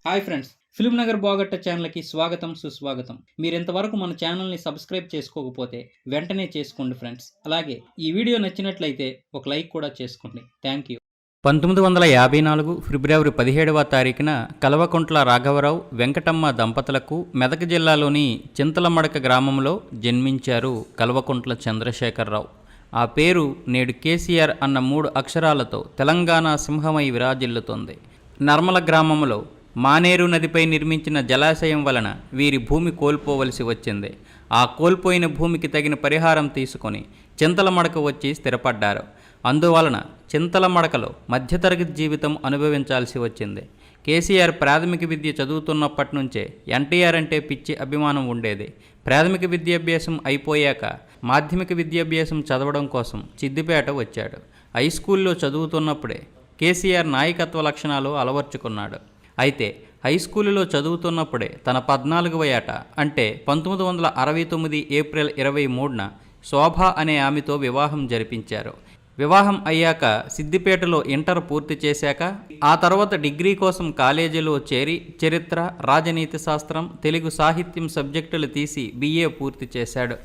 Hi friends, film Nagar బాగట్ట ఛానల్కి స్వాగతం సుస్వాగతం. మీరు ఇంతవరకు మన ఛానల్ని సబ్స్క్రైబ్ చేసుకోకపోతే వెంటనే చేసుకోండి ఫ్రెండ్స్. అలాగే ఈ వీడియో నచ్చినట్లయితే ఒక లైక్ కూడా చేసుకోండి. Thank you. 1954 ఫిబ్రవరి 17వ తారీఖున కల్వకుంట్ల రాఘవరావు వెంకటమ్మ దంపతులకు మెదక్ జిల్లాలోని చింతలమడక గ్రామంలో జన్మించారు కల్వకుంట్ల చంద్రశేఖరరావు. ఆ పేరు నేడు కేసీఆర్ అన్న 3 అక్షరాలతో తెలంగాణ సింహమై విరాజిల్లుతోంది. నర్మల గ్రామంలో మానేరు నదిపై నిర్మించిన జలాశయం వలన వీరి భూమి కోల్పోవలసి వచ్చింది. ఆ కోల్పోయిన భూమికి తగిన పరిహారం తీసుకొని చింతలమడక వచ్చి స్థిరపడ్డారు. అందువలన చింతలమడకలో మధ్యతరగతి జీవితం అనుభవించాల్సి వచ్చింది. కేసీఆర్ ప్రాథమిక విద్య చదువుతున్నప్పటి నుంచే ఎన్టీఆర్ అంటే పిచ్చి అభిమానం ఉండేది. ప్రాథమిక విద్యాభ్యాసం అయిపోయాక మాధ్యమిక విద్యాభ్యాసం చదవడం కోసం సిద్దిపేట వచ్చాడు. హై స్కూల్లో చదువుతున్నప్పుడే కేసీఆర్ నాయకత్వ లక్షణాలు అలవర్చుకున్నాడు. అయితే హై స్కూలులో చదువుతున్నప్పుడే తన 14వ ఏట అంటే 1969 ఏప్రిల్ 23న శోభ అనే ఆమెతో వివాహం జరిపించారు. వివాహం అయ్యాక సిద్దిపేటలో ఇంటర్ పూర్తి చేశాక ఆ తర్వాత డిగ్రీ కోసం కాలేజీలో చేరి చరిత్ర, రాజనీతి శాస్త్రం, తెలుగు సాహిత్యం సబ్జెక్టులు తీసి BA పూర్తి చేశాడు.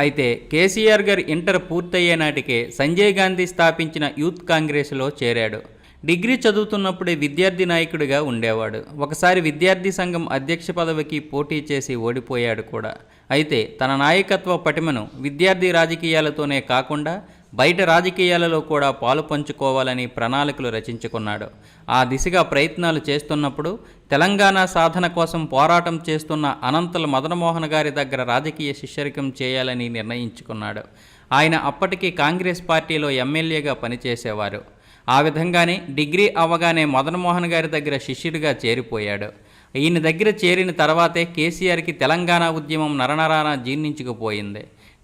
అయితే కేసీఆర్ గారి ఇంటర్ పూర్తయ్యే నాటికే సంజయ్ గాంధీ స్థాపించిన యూత్ కాంగ్రెస్లో చేరాడు. డిగ్రీ చదువుతున్నప్పుడే విద్యార్థి నాయకుడిగా ఉండేవాడు. ఒకసారి విద్యార్థి సంఘం అధ్యక్ష పదవికి పోటీ చేసి ఓడిపోయాడు కూడా. అయితే తన నాయకత్వ పటిమను విద్యార్థి రాజకీయాలతోనే కాకుండా బయట రాజకీయాలలో కూడా పాలు పంచుకోవాలని ప్రణాళికలు రచించుకున్నాడు. ఆ దిశగా ప్రయత్నాలు చేస్తున్నప్పుడు తెలంగాణ సాధన కోసం పోరాటం చేస్తున్న అనంతల మదనమోహన్ గారి దగ్గర రాజకీయ శిష్యరికం చేయాలని నిర్ణయించుకున్నాడు. ఆయన అప్పటికి కాంగ్రెస్ పార్టీలో ఎమ్మెల్యేగా పనిచేసేవారు. ఆ విధంగానే డిగ్రీ అవ్వగానే మదనమోహన్ గారి దగ్గర శిష్యుడిగా చేరిపోయాడు. ఈయన దగ్గర చేరిన తర్వాతే కేసీఆర్కి తెలంగాణ ఉద్యమం నరనరాన జీర్ణించుకుపోయింది.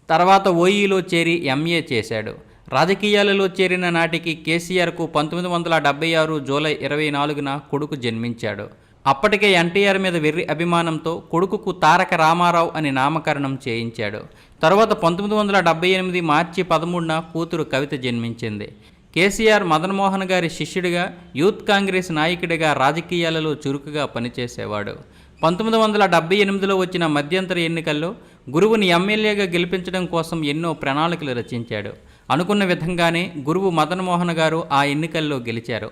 తర్వాత ఓఈలో చేరి MA చేశాడు. రాజకీయాలలో చేరిన నాటికి కేసీఆర్కు 1976 జూలై 24న కొడుకు జన్మించాడు. అప్పటికే ఎన్టీఆర్ మీద వెర్రి అభిమానంతో కొడుకుకు తారక రామారావు అని నామకరణం చేయించాడు. తర్వాత 1978 మార్చి 13న కూతురు కవిత జన్మించింది. కేసీఆర్ మదన్మోహన్ గారి శిష్యుడిగా, యూత్ కాంగ్రెస్ నాయకుడిగా రాజకీయాలలో చురుకుగా పనిచేసేవాడు. 1978లో వచ్చిన మధ్యంతర ఎన్నికల్లో గురువుని ఎమ్మెల్యేగా గెలిపించడం కోసం ఎన్నో ప్రణాళికలు రచించాడు. అనుకున్న విధంగానే గురువు మదన్మోహన్ గారు ఆ ఎన్నికల్లో గెలిచారు.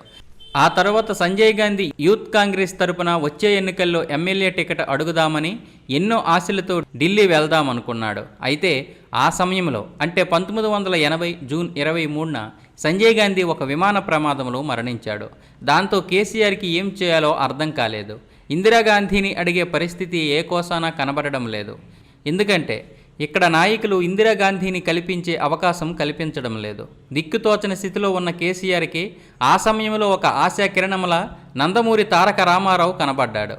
ఆ తర్వాత సంజయ్ గాంధీ యూత్ కాంగ్రెస్ తరపున వచ్చే ఎన్నికల్లో ఎమ్మెల్యే టికెట్ అడుగుదామని ఎన్నో ఆశలతో ఢిల్లీ వెళ్దామనుకున్నాడు. అయితే ఆ సమయంలో అంటే 1980 జూన్ 23న సంజయ్ గాంధీ ఒక విమాన ప్రమాదంలో మరణించాడు. దాంతో కేసీఆర్కి ఏం చేయాలో అర్థం కాలేదు. ఇందిరాగాంధీని అడిగే పరిస్థితి ఏ కోసానా కనబడడం లేదు. ఎందుకంటే ఇక్కడ నాయకులు ఇందిరాగాంధీని కల్పించే అవకాశం కల్పించడం లేదు. దిక్కుతోచని స్థితిలో ఉన్న కేసీఆర్కి ఆ సమయంలో ఒక ఆశా కిరణంలా నందమూరి తారక రామారావు కనబడ్డాడు.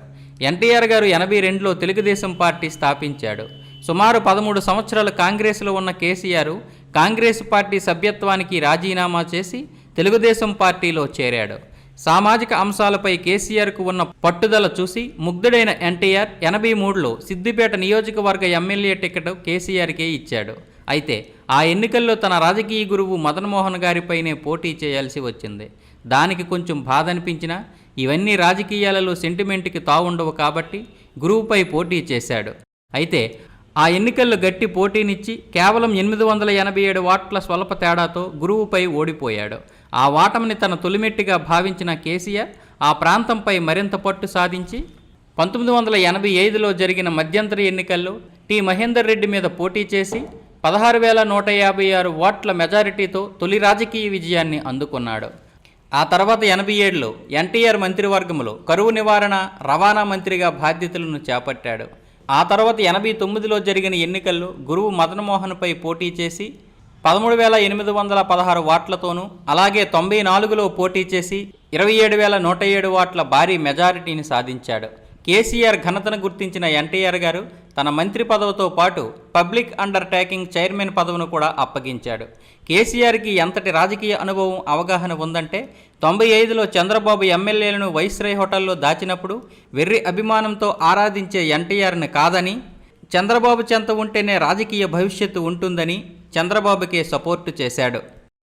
ఎన్టీఆర్ గారు 82లో తెలుగుదేశం పార్టీ స్థాపించాడు. సుమారు 13 సంవత్సరాలు కాంగ్రెస్లో ఉన్న కేసీఆర్ కాంగ్రెస్ పార్టీ సభ్యత్వానికి రాజీనామా చేసి తెలుగుదేశం పార్టీలో చేరాడు. సామాజిక అంశాలపై కేసీఆర్కు ఉన్న పట్టుదల చూసి ముగ్ధుడైన ఎన్టీఆర్ 83లో సిద్దిపేట నియోజకవర్గ ఎమ్మెల్యే టికెట్ కేసీఆర్కే ఇచ్చాడు. అయితే ఆ ఎన్నికల్లో తన రాజకీయ గురువు మదన్మోహన్ గారిపైనే పోటీ చేయాల్సి వచ్చింది. దానికి కొంచెం బాధ అనిపించినా ఇవన్నీ రాజకీయాలలో సెంటిమెంట్కి తావుండవు కాబట్టి గురువుపై పోటీ చేశాడు. అయితే ఆ ఎన్నికల్లో గట్టి పోటీనిచ్చి కేవలం 887 ఓట్ల స్వల్ప తేడాతో గురువుపై ఓడిపోయాడు. ఆ ఓటమిని తన తొలిమెట్టిగా భావించిన కేసీఆర్ ఆ ప్రాంతంపై మరింత పట్టు సాధించి 1985లో జరిగిన మధ్యంతర ఎన్నికల్లో టి మహేందర్ రెడ్డి మీద పోటీ చేసి 16,156 ఓట్ల మెజారిటీతో తొలి రాజకీయ విజయాన్ని అందుకున్నాడు. ఆ తర్వాత 87లో ఎన్టీఆర్ మంత్రివర్గంలో కరువు నివారణ, రవాణా మంత్రిగా బాధ్యతలను చేపట్టాడు. ఆ తర్వాత 89లో జరిగిన ఎన్నికల్లో గురువు మదన్మోహన్పై పోటీ చేసి 13,816 ఓట్లతోనూ, అలాగే 94లో పోటీ చేసి 27,107 ఓట్ల భారీ మెజారిటీని సాధించాడు. కేసీఆర్ ఘనతను గుర్తించిన ఎన్టీఆర్ గారు తన మంత్రి పదవితో పాటు పబ్లిక్ అండర్టేకింగ్ చైర్మన్ పదవిని కూడా అప్పగించాడు. కేసీఆర్కి ఎంతటి రాజకీయ అనుభవం, అవగాహన ఉందంటే 95లో చంద్రబాబు ఎమ్మెల్యేలను వైస్రాయ్ హోటల్లో దాచినప్పుడు వెర్రి అభిమానంతో ఆరాధించే ఎన్టీఆర్ని కాదని, చంద్రబాబు చెంత ఉంటేనే రాజకీయ భవిష్యత్తు ఉంటుందని చంద్రబాబుకే సపోర్టు చేశాడు.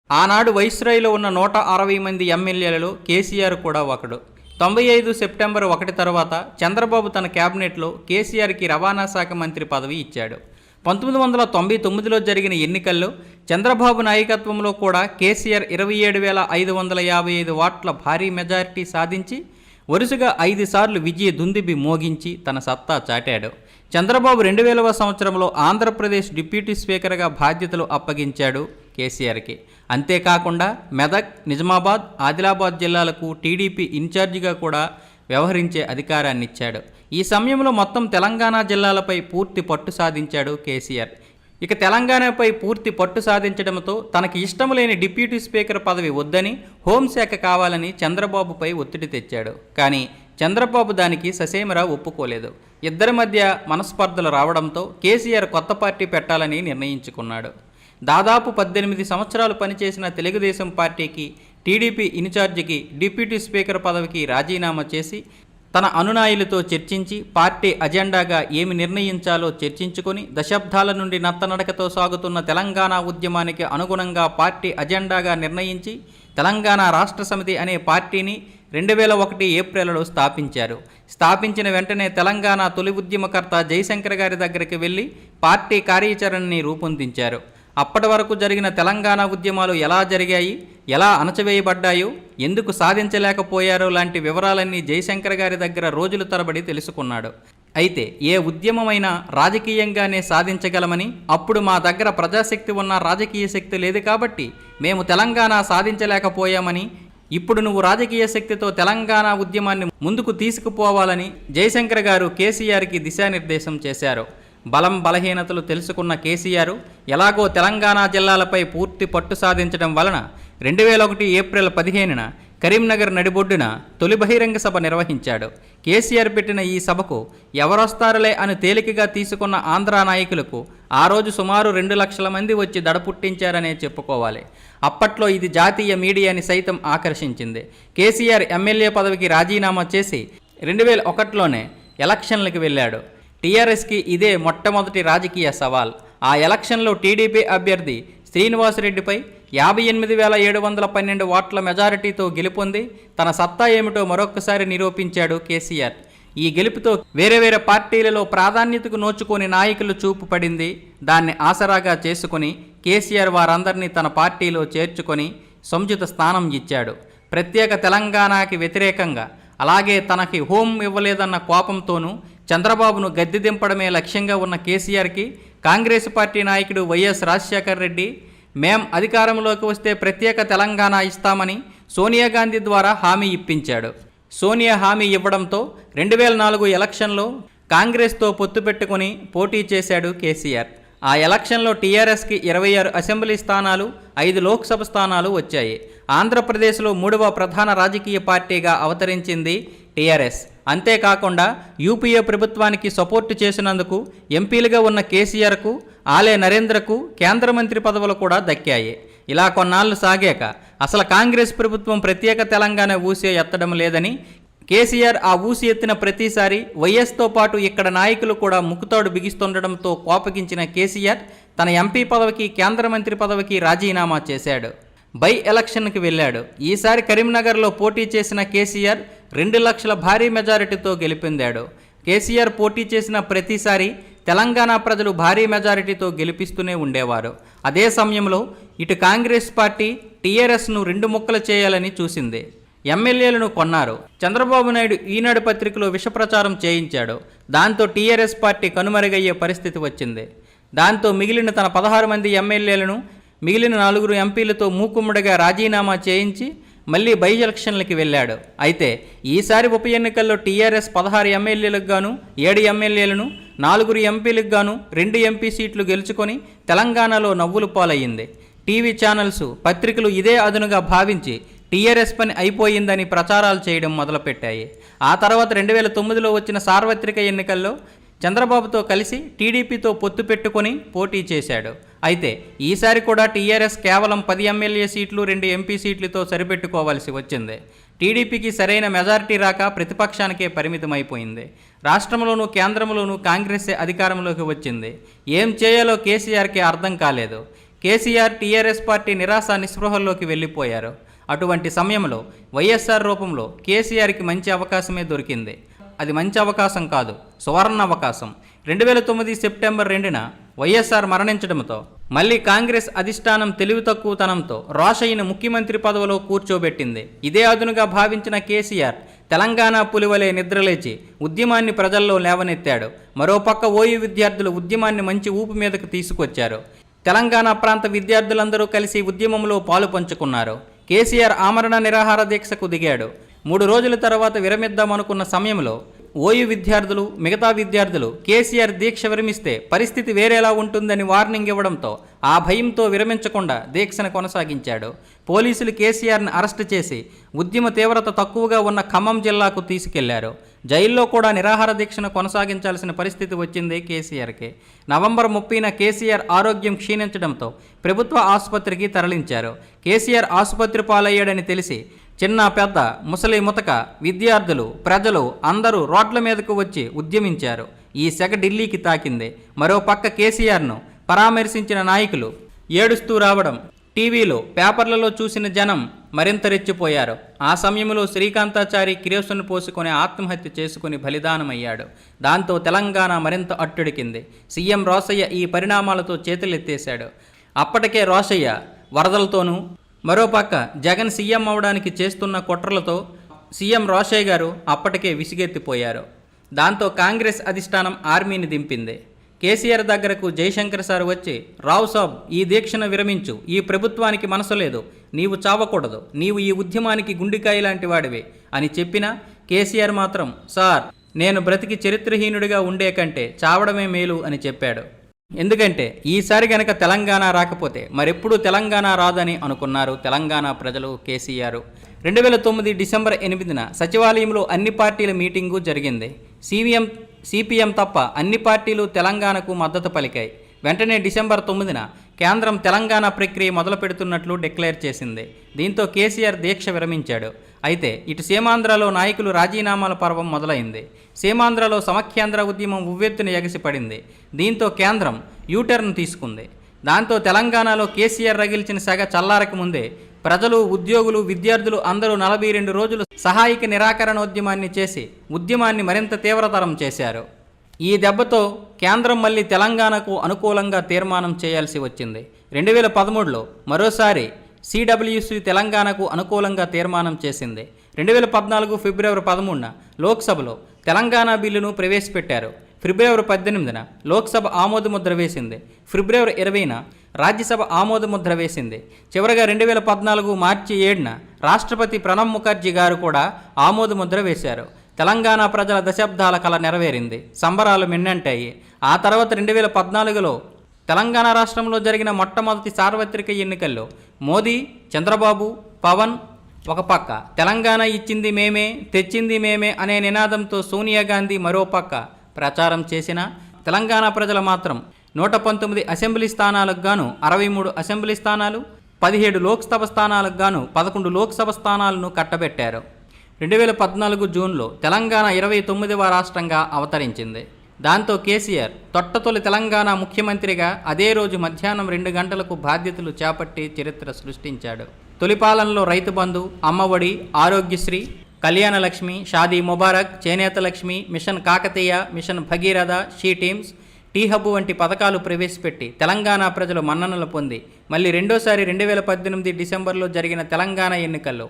ఆనాడు వైస్రాయ్లో ఉన్న 160 మంది ఎమ్మెల్యేలలో కేసీఆర్ కూడా ఒకడు. 95 సెప్టెంబర్ 1 తర్వాత చంద్రబాబు తన కేబినెట్లో కేసీఆర్కి రవాణా శాఖ మంత్రి పదవి ఇచ్చాడు. 1999లో జరిగిన ఎన్నికల్లో చంద్రబాబు నాయకత్వంలో కూడా కేసీఆర్ 27,555 ఓట్ల భారీ మెజారిటీ సాధించి వరుసగా 5 సార్లు విజయ దుందుబి మోగించి తన సత్తా చాటాడు. చంద్రబాబు 2000వ సంవత్సరంలో ఆంధ్రప్రదేశ్ డిప్యూటీ స్పీకర్గా బాధ్యతలు అప్పగించాడు కేసీఆర్కి. అంతేకాకుండా మెదక్, నిజామాబాద్, ఆదిలాబాద్ జిల్లాలకు టీడీపీ ఇన్ఛార్జిగా కూడా వ్యవహరించే అధికారాన్ని ఇచ్చాడు. ఈ సమయంలో మొత్తం తెలంగాణ జిల్లాలపై పూర్తి పట్టు సాధించాడు కేసీఆర్. ఇక తెలంగాణపై పూర్తి పట్టు సాధించడంతో తనకి ఇష్టం లేని డిప్యూటీ స్పీకర్ పదవి వద్దని, హోంశాఖ కావాలని చంద్రబాబుపై ఒత్తిడి తెచ్చాడు. కానీ చంద్రబాబు దానికి ససేమిరా ఒప్పుకోలేదు. ఇద్దరి మధ్య మనస్పర్ధలు రావడంతో కేసీఆర్ కొత్త పార్టీ పెట్టాలని నిర్ణయించుకున్నాడు. దాదాపు 18 సంవత్సరాలు పనిచేసిన తెలుగుదేశం పార్టీకి, టీడీపీ ఇన్ఛార్జికి, డిప్యూటీ స్పీకర్ పదవికి రాజీనామా చేసి తన అనునాయులతో చర్చించి పార్టీ అజెండాగా ఏమి నిర్ణయించాలో చర్చించుకొని దశాబ్దాల నుండి నత్తనడకతో సాగుతున్న తెలంగాణ ఉద్యమానికి అనుగుణంగా పార్టీ అజెండాగా నిర్ణయించి తెలంగాణ రాష్ట్ర సమితి అనే పార్టీని 2001 ఏప్రిల్లో స్థాపించారు. స్థాపించిన వెంటనే తెలంగాణ తొలి ఉద్యమకర్త జయశంకర్ గారి దగ్గరికి వెళ్ళి పార్టీ కార్యాచరణని రూపొందించారు. అప్పటి వరకు జరిగిన తెలంగాణ ఉద్యమాలు ఎలా జరిగాయి, ఎలా అణచివేయబడ్డాయో, ఎందుకు సాధించలేకపోయారో లాంటి వివరాలన్నీ జయశంకర్ గారి దగ్గర రోజుల తరబడి తెలుసుకున్నాడు. అయితే ఏ ఉద్యమమైనా రాజకీయంగానే సాధించగలమని, అప్పుడు మా దగ్గర ప్రజాశక్తి ఉన్న రాజకీయ శక్తి లేదు కాబట్టి మేము తెలంగాణ సాధించలేకపోయామని, ఇప్పుడు నువ్వు రాజకీయ శక్తితో తెలంగాణ ఉద్యమాన్ని ముందుకు తీసుకుపోవాలని జయశంకర్ గారు కేసీఆర్కి దిశానిర్దేశం చేశారు. బలం బలహీనతలు తెలుసుకున్న కేసీఆర్ ఎలాగో తెలంగాణ జిల్లాలపై పూర్తి పట్టు సాధించడం వలన 2001 ఏప్రిల్ 15న కరీంనగర్ నడిబొడ్డున తొలి బహిరంగ సభ నిర్వహించాడు. కేసీఆర్ పెట్టిన ఈ సభకు ఎవరొస్తారులే అని తేలికగా తీసుకున్న ఆంధ్ర నాయకులకు ఆ రోజు సుమారు 2 లక్షల మంది వచ్చి దడపుట్టించారనే చెప్పుకోవాలి. అప్పట్లో ఇది జాతీయ మీడియాని సైతం ఆకర్షించింది. కేసీఆర్ ఎమ్మెల్యే పదవికి రాజీనామా చేసి 2001లోనే ఎలక్షన్లకు వెళ్ళాడు. టీఆర్ఎస్కి ఇదే మొట్టమొదటి రాజకీయ సవాల్. ఆ ఎలక్షన్లో టీడీపీ అభ్యర్థి శ్రీనివాసరెడ్డిపై 58,712 ఓట్ల మెజారిటీతో గెలుపొంది తన సత్తా ఏమిటో మరొక్కసారి నిరూపించాడు కేసీఆర్. ఈ గెలుపుతో వేరే పార్టీలలో ప్రాధాన్యతకు నోచుకొని నాయకులు చూపు పడింది. దాన్ని ఆసరాగా చేసుకుని కేసీఆర్ వారందరినీ తన పార్టీలో చేర్చుకొని సముచిత స్థానం ఇచ్చాడు. ప్రత్యేక తెలంగాణకి వ్యతిరేకంగా, అలాగే తనకి హోం ఇవ్వలేదన్న కోపంతోనూ చంద్రబాబును గద్దె దింపడమే లక్ష్యంగా ఉన్న కేసీఆర్కి కాంగ్రెస్ పార్టీ నాయకుడు వైఎస్ రాజశేఖర్ రెడ్డి మేం అధికారంలోకి వస్తే ప్రత్యేక తెలంగాణ ఇస్తామని సోనియా గాంధీ ద్వారా హామీ ఇప్పించాడు. సోనియా హామీ ఇవ్వడంతో 2004 ఎలక్షన్లో కాంగ్రెస్తో పొత్తు పెట్టుకుని పోటీ చేశాడు కేసీఆర్. ఆ ఎలక్షన్లో టీఆర్ఎస్కి 26 అసెంబ్లీ స్థానాలు, 5 లోక్సభ స్థానాలు వచ్చాయి. ఆంధ్రప్రదేశ్లో 3వ ప్రధాన రాజకీయ పార్టీగా అవతరించింది టీఆర్ఎస్. అంతేకాకుండా యూపీఏ ప్రభుత్వానికి సపోర్టు చేసినందుకు ఎంపీలుగా ఉన్న కేసీఆర్కు, ఆలే నరేంద్రకు కేంద్ర మంత్రి పదవులు కూడా దక్కాయి. ఇలా కొన్నాళ్ళు సాగాక అసలు కాంగ్రెస్ ప్రభుత్వం ప్రత్యేక తెలంగాణ ఊసే ఎత్తడం లేదని, కేసీఆర్ ఆ ఊసి ఎత్తిన ప్రతిసారి వైఎస్తో పాటు ఇక్కడ నాయకులు కూడా ముక్కుతాడు బిగిస్తుండడంతో కోపగించిన కేసీఆర్ తన ఎంపీ పదవికి, కేంద్ర మంత్రి పదవికి రాజీనామా చేశాడు. బై ఎలక్షన్కి వెళ్ళాడు. ఈసారి కరీంనగర్లో పోటీ చేసిన కేసీఆర్ 2 లక్షల భారీ మెజారిటీతో గెలుపొందాడు. కేసీఆర్ పోటీ చేసిన ప్రతిసారి తెలంగాణ ప్రజలు భారీ మెజారిటీతో గెలిపిస్తూనే ఉండేవారు. అదే సమయంలో ఇటు కాంగ్రెస్ పార్టీ టీఆర్ఎస్ను 2 ముక్కలు చేయాలని చూసింది. ఎమ్మెల్యేలను కొన్నారు. చంద్రబాబు నాయుడు ఈనాడు పత్రికలో విషప్రచారం చేయించాడు. దాంతో టీఆర్ఎస్ పార్టీ కనుమరుగయ్యే పరిస్థితి వచ్చింది. దాంతో మిగిలిన తన 16 మంది ఎమ్మెల్యేలను మిగిలిన 4 ఎంపీలతో మూకుమ్మడిగా రాజీనామా చేయించి మళ్ళీ బై ఎలక్షన్లకి వెళ్ళాడు. అయితే ఈసారి ఉప ఎన్నికల్లో టీఆర్ఎస్ 16 ఎమ్మెల్యేలకు గాను 7 ఎమ్మెల్యేలను, 4 ఎంపీలకు గాను 2 ఎంపీ సీట్లు గెలుచుకొని తెలంగాణలో నవ్వులు పాలయ్యింది. టీవీ ఛానల్స్, పత్రికలు ఇదే అదునుగా భావించి టీఆర్ఎస్ పని అయిపోయిందని ప్రచారాలు చేయడం మొదలుపెట్టాయి. ఆ తర్వాత 2009లో వచ్చిన సార్వత్రిక ఎన్నికల్లో చంద్రబాబుతో కలిసి టీడీపీతో పొత్తు పెట్టుకొని పోటీ చేశాడు. అయితే ఈసారి కూడా టీఆర్ఎస్ కేవలం 10 ఎమ్మెల్యే సీట్లు, 2 ఎంపీ సీట్లతో సరిపెట్టుకోవాల్సి వచ్చింది. టీడీపీకి సరైన మెజారిటీ రాక ప్రతిపక్షానికే పరిమితమైపోయింది. రాష్ట్రంలోనూ కేంద్రంలోనూ కాంగ్రెసే అధికారంలోకి వచ్చింది. ఏం చేయాలో కేసీఆర్కి అర్థం కాలేదు. కేసీఆర్, టీఆర్ఎస్ పార్టీ నిరాశ నిస్పృహల్లోకి వెళ్ళిపోయారు. అటువంటి సమయంలో వైఎస్ఆర్ రూపంలో కేసీఆర్కి మంచి అవకాశమే దొరికింది. అది మంచి అవకాశం కాదు, సువర్ణ అవకాశం. 2009 సెప్టెంబర్ 2న వైఎస్ఆర్ మరణించడంతో మళ్ళీ కాంగ్రెస్ అధిష్టానం తెలివి తక్కువతనంతో రోషయ్యను ముఖ్యమంత్రి పదవిలో కూర్చోబెట్టింది. ఇదే అదునుగా భావించిన కేసీఆర్ తెలంగాణ పులివలే నిద్రలేచి ఉద్యమాన్ని ప్రజల్లో లేవనెత్తాడు. మరోపక్క ఓయూ విద్యార్థులు ఉద్యమాన్ని మంచి ఊపు మీదకు తీసుకొచ్చారు. తెలంగాణ ప్రాంత విద్యార్థులందరూ కలిసి ఉద్యమంలో పాలు పంచుకున్నారు. కేసీఆర్ ఆమరణ నిరాహార దీక్షకు దిగాడు. 3 రోజుల తర్వాత విరమిద్దామనుకున్న సమయంలో ఓయూ విద్యార్థులు, మిగతా విద్యార్థులు కేసీఆర్ దీక్ష విరమిస్తే పరిస్థితి వేరేలా ఉంటుందని వార్నింగ్ ఇవ్వడంతో ఆ భయంతో విరమించకుండా దీక్షను కొనసాగించాడు. పోలీసులు కేసీఆర్ని అరెస్టు చేసి ఉద్యమ తీవ్రత తక్కువగా ఉన్న ఖమ్మం జిల్లాకు తీసుకెళ్లారు. జైల్లో కూడా నిరాహార దీక్షను కొనసాగించాల్సిన పరిస్థితి వచ్చింది కేసీఆర్కి. నవంబర్ 30న కేసీఆర్ ఆరోగ్యం క్షీణించడంతో ప్రభుత్వ ఆసుపత్రికి తరలించారు. కేసీఆర్ ఆసుపత్రి పాలయ్యాడని తెలిసి చిన్న పెద్ద, ముసలి ముతక, విద్యార్థులు, ప్రజలు అందరూ రోడ్ల మీదకు వచ్చి ఉద్యమించారు. ఈ సెగ ఢిల్లీకి తాకింది. మరోపక్క కేసీఆర్ను పరామర్శించిన నాయకులు ఏడుస్తూ రావడం టీవీలో, పేపర్లలో చూసిన జనం మరింత రెచ్చిపోయారు. ఆ సమయంలో శ్రీకాంతాచారి కిరోసిన్ పోసుకొని ఆత్మహత్య చేసుకుని బలిదానమయ్యాడు. దాంతో తెలంగాణ మరింత అట్టుడికింది. సీఎం రోషయ్య ఈ పరిణామాలతో చేతులెత్తేశాడు. అప్పటికే రోషయ్య వరదలతోనూ, మరోపక్క జగన్ సీఎం అవడానికి చేస్తున్న కుట్రలతో సీఎం రోషయ్య గారు అప్పటికే విసిగెత్తిపోయారు. దాంతో కాంగ్రెస్ అధిష్టానం ఆర్మీని దింపింది. కేసీఆర్ దగ్గరకు జయశంకర్ సార్ వచ్చి, రావు సాబ్, ఈ దీక్షను విరమించు, ఈ ప్రభుత్వానికి మనసు లేదు, నీవు చావకూడదు, నీవు ఈ ఉద్యమానికి గుండెకాయ లాంటి వాడివే అని చెప్పినా కేసీఆర్ మాత్రం, సార్, నేను బ్రతికి చరిత్రహీనుడిగా ఉండే కంటే చావడమే మేలు అని చెప్పాడు. ఎందుకంటే ఈసారి గనక తెలంగాణ రాకపోతే మరెప్పుడు తెలంగాణ రాదని అనుకున్నారు తెలంగాణ ప్రజలు. కేసీఆర్ 2009 డిసెంబర్ 8న సచివాలయంలో అన్ని పార్టీల మీటింగు జరిగింది. సిపిఎం తప్ప అన్ని పార్టీలు తెలంగాణకు మద్దతు పలికాయి. వెంటనే డిసెంబర్ 9న కేంద్రం తెలంగాణ ప్రక్రియ మొదలు పెడుతున్నట్లు డిక్లేర్ చేసింది. దీంతో కేసీఆర్ దీక్ష విరమించాడు. అయితే ఇటు సీమాంధ్రలో నాయకులు రాజీనామాల పర్వం మొదలైంది. సీమాంధ్రలో సమాఖ్యాంధ్ర ఉద్యమం ఉవ్వెత్తున ఎగసిపడింది. దీంతో కేంద్రం యూటర్న్ తీసుకుంది. దాంతో తెలంగాణలో కేసీఆర్ రగిల్చిన సెగ చల్లారక ముందే ప్రజలు, ఉద్యోగులు, విద్యార్థులు అందరూ 42 రోజులు సహాయక నిరాకరణోద్యమాన్ని చేసి ఉద్యమాన్ని మరింత తీవ్రతరం చేశారు. ఈ దెబ్బతో కేంద్రం మళ్ళీ తెలంగాణకు అనుకూలంగా తీర్మానం చేయాల్సి వచ్చింది. 2013లో మరోసారి సిడబ్ల్యూసి తెలంగాణకు అనుకూలంగా తీర్మానం చేసింది. 2014 ఫిబ్రవరి 13న లోక్సభలో తెలంగాణ బిల్లును ప్రవేశపెట్టారు. ఫిబ్రవరి 18న లోక్సభ ఆమోదముద్ర వేసింది. ఫిబ్రవరి 20న రాజ్యసభ ఆమోదముద్ర వేసింది. చివరగా 2014 మార్చి 7న రాష్ట్రపతి ప్రణబ్ ముఖర్జీ గారు కూడా ఆమోదముద్ర వేశారు. తెలంగాణ ప్రజల దశాబ్దాల కల నెరవేరింది. సంబరాలు మిన్నంటాయి. ఆ తర్వాత 2014లో తెలంగాణ రాష్ట్రంలో జరిగిన మొట్టమొదటి సార్వత్రిక ఎన్నికల్లో మోదీ, చంద్రబాబు, పవన్ ఒక పక్క తెలంగాణ ఇచ్చింది మేమే, తెచ్చింది మేమే అనే నినాదంతో సోనియా గాంధీ మరోపక్క ప్రచారం చేసినా తెలంగాణ ప్రజలు మాత్రం 119 అసెంబ్లీ స్థానాలకు గాను 63 అసెంబ్లీ స్థానాలు, 17 లోక్సభ స్థానాలకు గాను 11 లోక్సభ స్థానాలను కట్టబెట్టారు. 2014 జూన్లో తెలంగాణ 29వ రాష్ట్రంగా అవతరించింది. దాంతో కేసీఆర్ తొట్టతొలి తెలంగాణ ముఖ్యమంత్రిగా అదే రోజు మధ్యాహ్నం 2 గంటలకు బాధ్యతలు చేపట్టి చరిత్ర సృష్టించాడు. తొలిపాలనలో Rythu Bandhu, Amma Vodi, Aarogyasri, Kalyana Lakshmi, Shaadi Mubarak, Chenetha Lakshmi, mission Kakatiya, mission Bhagiratha, she teams, T hub వంటి పథకాలు ప్రవేశపెట్టి తెలంగాణ ప్రజలు మన్ననలు పొంది మళ్ళీ రెండోసారి 2018 డిసెంబర్లో జరిగిన తెలంగాణ ఎన్నికల్లో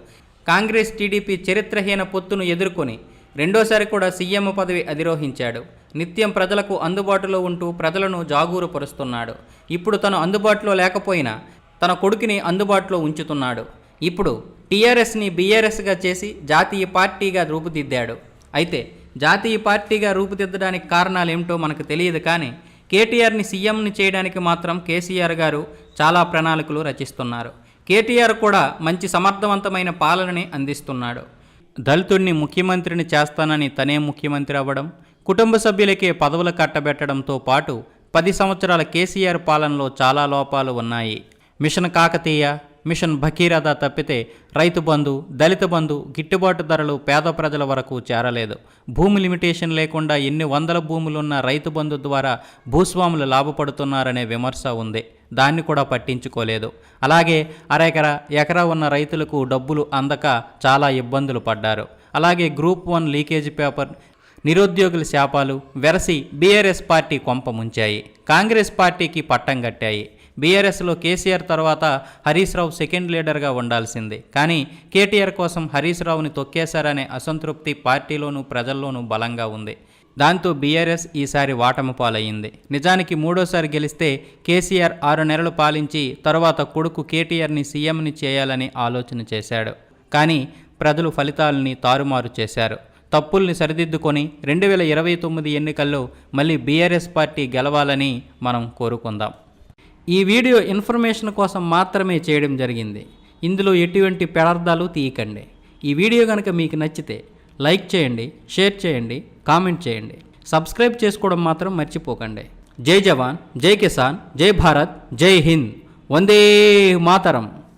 కాంగ్రెస్ టీడీపీ చరిత్రహీన పొత్తును ఎదుర్కొని రెండోసారి కూడా సీఎం పదవి అధిరోహించాడు. నిత్యం ప్రజలకు అందుబాటులో ఉంటూ ప్రజలను జాగూరుపరుస్తున్నాడు. ఇప్పుడు తను అందుబాటులో లేకపోయినా తన కొడుకుని అందుబాటులో ఉంచుతున్నాడు. ఇప్పుడు టీఆర్ఎస్ని బీఆర్ఎస్గా చేసి జాతీయ పార్టీగా రూపుదిద్దాడు. అయితే జాతీయ పార్టీగా రూపుదిద్దడానికి కారణాలేమిటో మనకు తెలియదు, కానీ కేటీఆర్ని సీఎంని చేయడానికి మాత్రం కేసీఆర్ గారు చాలా ప్రణాళికలు రచిస్తున్నారు. కేటీఆర్ కూడా మంచి సమర్థవంతమైన పాలనని అందిస్తున్నాడు. దళితుడిని ముఖ్యమంత్రిని చేస్తానని తనే ముఖ్యమంత్రి అవ్వడం, కుటుంబ సభ్యులకే పదవులు కట్టబెట్టడంతో పాటు 10 సంవత్సరాల కేసీఆర్ పాలనలో చాలా లోపాలు ఉన్నాయి. మిషన్ కాకతీయ, మిషన్ భగీరథ తప్పితే రైతు బంధు, దళిత బంధు, గిట్టుబాటు ధరలు పేద ప్రజల వరకు చేరలేదు. భూమి లిమిటేషన్ లేకుండా ఎన్ని వందల భూములున్న రైతు బంధు ద్వారా భూస్వాములు లాభపడుతున్నారనే విమర్శ ఉంది. దాన్ని కూడా పట్టించుకోలేదు. అలాగే ఎకరా ఉన్న రైతులకు డబ్బులు అందక చాలా ఇబ్బందులు పడ్డారు. అలాగే గ్రూప్ 1 లీకేజ్ పేపర్, నిరుద్యోగుల శాపాలు వెరసి బీఆర్ఎస్ పార్టీ కొంప ముంచాయి. కాంగ్రెస్ పార్టీకి పట్టం కట్టాయి. బీఆర్ఎస్లో కేసీఆర్ తర్వాత హరీష్ రావు సెకండ్ లీడర్గా ఉండాల్సింది. కానీ కేటీఆర్ కోసం హరీష్ రావుని తొక్కేశారనే అసంతృప్తి పార్టీలోనూ ప్రజల్లోనూ బలంగా ఉంది. దాంతో బీఆర్ఎస్ ఈసారి వాటమి పాలయ్యింది. నిజానికి మూడోసారి గెలిస్తే కేసీఆర్ 6 నెలలు పాలించి తర్వాత కొడుకు కేటీఆర్ని సీఎంని చేయాలని ఆలోచన చేశాడు. కానీ ప్రజలు ఫలితాలని తారుమారు చేశారు. తప్పుల్ని సరిదిద్దుకొని 2029 ఎన్నికల్లో మళ్ళీ బీఆర్ఎస్ పార్టీ గెలవాలని మనం కోరుకుందాం. ఈ వీడియో ఇన్ఫర్మేషన్ కోసం మాత్రమే చేయడం జరిగింది. ఇందులో ఎటువంటి పెడార్థాలు తీయకండి. ఈ వీడియో కనుక మీకు నచ్చితే లైక్ చేయండి, షేర్ చేయండి, కామెంట్ చేయండి. సబ్స్క్రైబ్ చేసుకోవడం మాత్రం మర్చిపోకండి. జై జవాన్, జై కిసాన్, జై భారత్, జై హింద్, వందే మాతరం.